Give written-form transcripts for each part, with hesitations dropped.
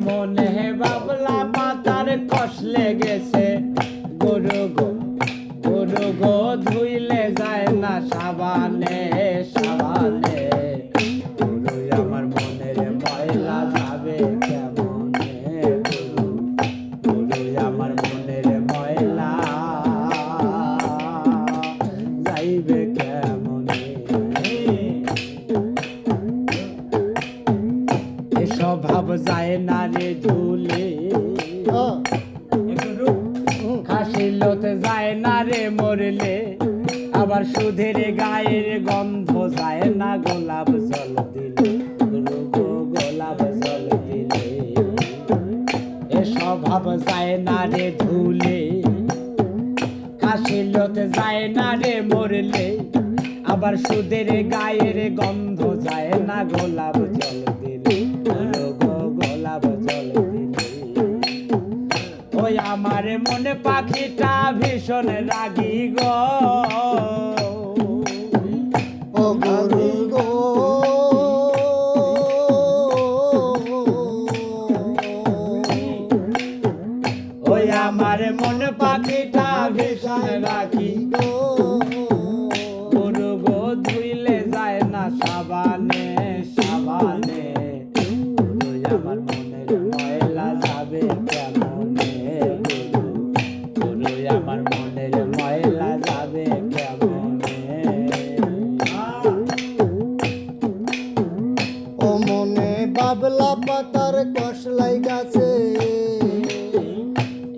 মনে বাবলা পাতার কষ লেগেছে গরু গো গরু গো ধুইলে যায় না সাবানে সাবানে গরু আমার মনের ময়লা যাবে কেমনে গরু গরু আমার মনের ময়লা যাইবে কেমনে স্বভাব যায় না রে ধুলে খাসিলতে যায় না রে মরলে আবার সুধের গায়ের গন্ধ যায় না গোলাপ জল দিলে গোলাপ জল দিলে এ স্বভাব যায় না রে ধুলে খাসিলতে যায় না রে মরলে আবার সুধের গায়ের গন্ধ যায় না গোলাপ জল দিলে গোলাপ জল দিলে ওই আমার মনে পাখিটা ভীষণ রাগি গো ও গরু গো ওই আমার মনে পাখিটা ভীষণ রাগি গো গরু গো ধুইলে যায় না সাবানে সাবানে ওই আমার মনের ময়লা যাবে কেমনে গরু আমার মনের ময়লা যাবে কেমনে ও মনে বাবলা পাতার কষ লাগাছে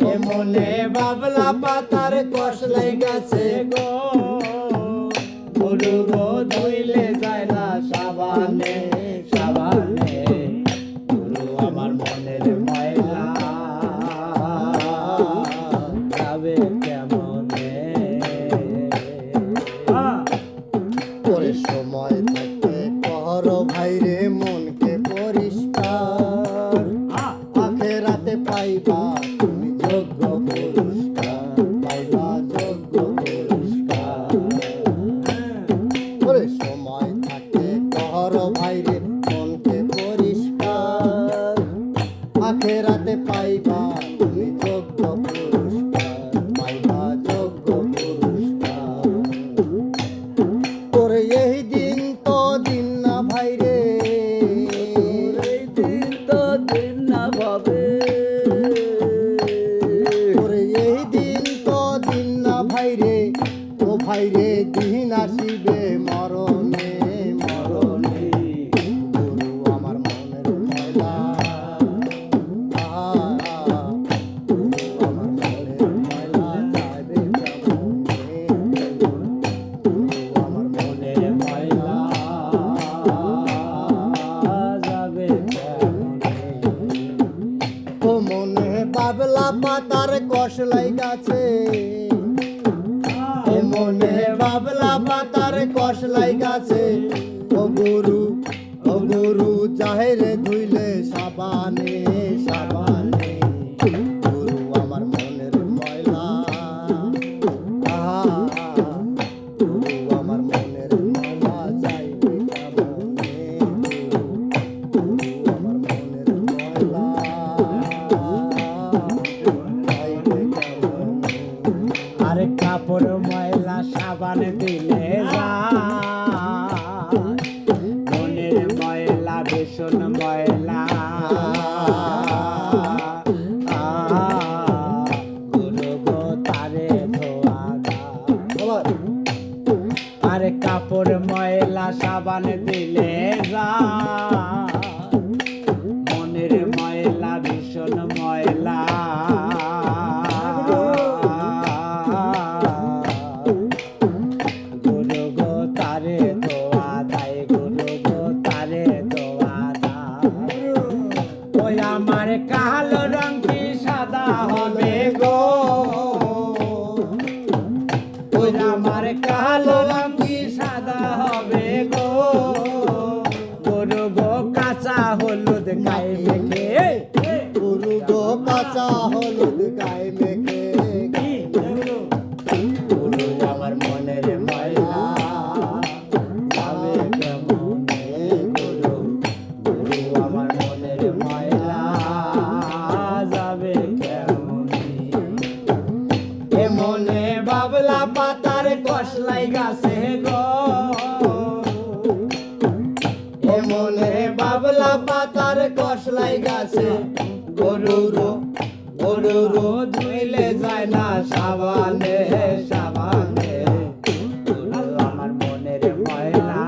এ মনে বাবলা পাতার কষ লাগাছে গো গরু গো ধুইলে যায় না সাবানে সাবানে গরু আমার মনের ময়লা যাবে কেমনে ওরে সময় থাকতে কর ভাইরে মনকে পরিষ্কার আখেরাতে পাইবা তুমি যোগ্য পুরস্কার পাইবা যোগ্য পুরস্কার ওরে সময় থাকতে কর ভাইরে মনকে পরিষ্কার আখেরাতে পাইবা তুমি যোগ্য পুরস্কার পাইবা যোগ্য পুরস্কার ওরে এই দিন তো দিন না ভাইরে এই দিন তো দিন না ভাবে ওরে এই দিন তো দিন না ভাইরে ও ভাইরে দিন আসিবে মরণে মরণে গুরু আমার মনের ময়লা গুরু আমার মনের ময়লা যাবে কেমনে গুরু আমার মনের ময়লা যাবে কেমনে ও মনে বাবলা পাতার কষ লাগাছে ও মনে বাবলা পাতার কষ লাগাছে ও গুরু জাহেরে ধুইলে সাবানে সাবানে গুরু আমার মনের ময়লা গুরু আমার মনের ময়লা যাইবে কেমনে গুরু আমার মনের ময়লা যাইবে কেমনে আরে কাপড় ময়লা সাবান দিলে মনের ময়লা ভীষণ ময়লা গুরু গো তারে ধোয়া আবার আরে কাপড় ময়লা সাবান দিলে মনের ময়লা ভীষণ ময়লা গুরু গো তারে দোয়া দায় গুরু গো তারে দোয়া দায় ওই আমার কালো রং কি সাদা হবে গো ওই আমার কালো রং কি সাদা হবে গো গরু গো কাঁচা হলুদ গায়ে মেখে গুরু গো কাঁচা হলুদ গায়ে মেখে গুরু আমার মনের ময়লা যাবে কেমনে গুরু গুরু আমার মনের ময়লা গাছে গো মনে বাবলা পাতার কসলাই গাছে গরুরো গরুরো ধুইলে যায় না সাবানে সাবানে আমার মনের ময়লা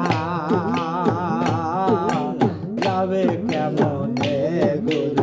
যাবে কেমনে গরু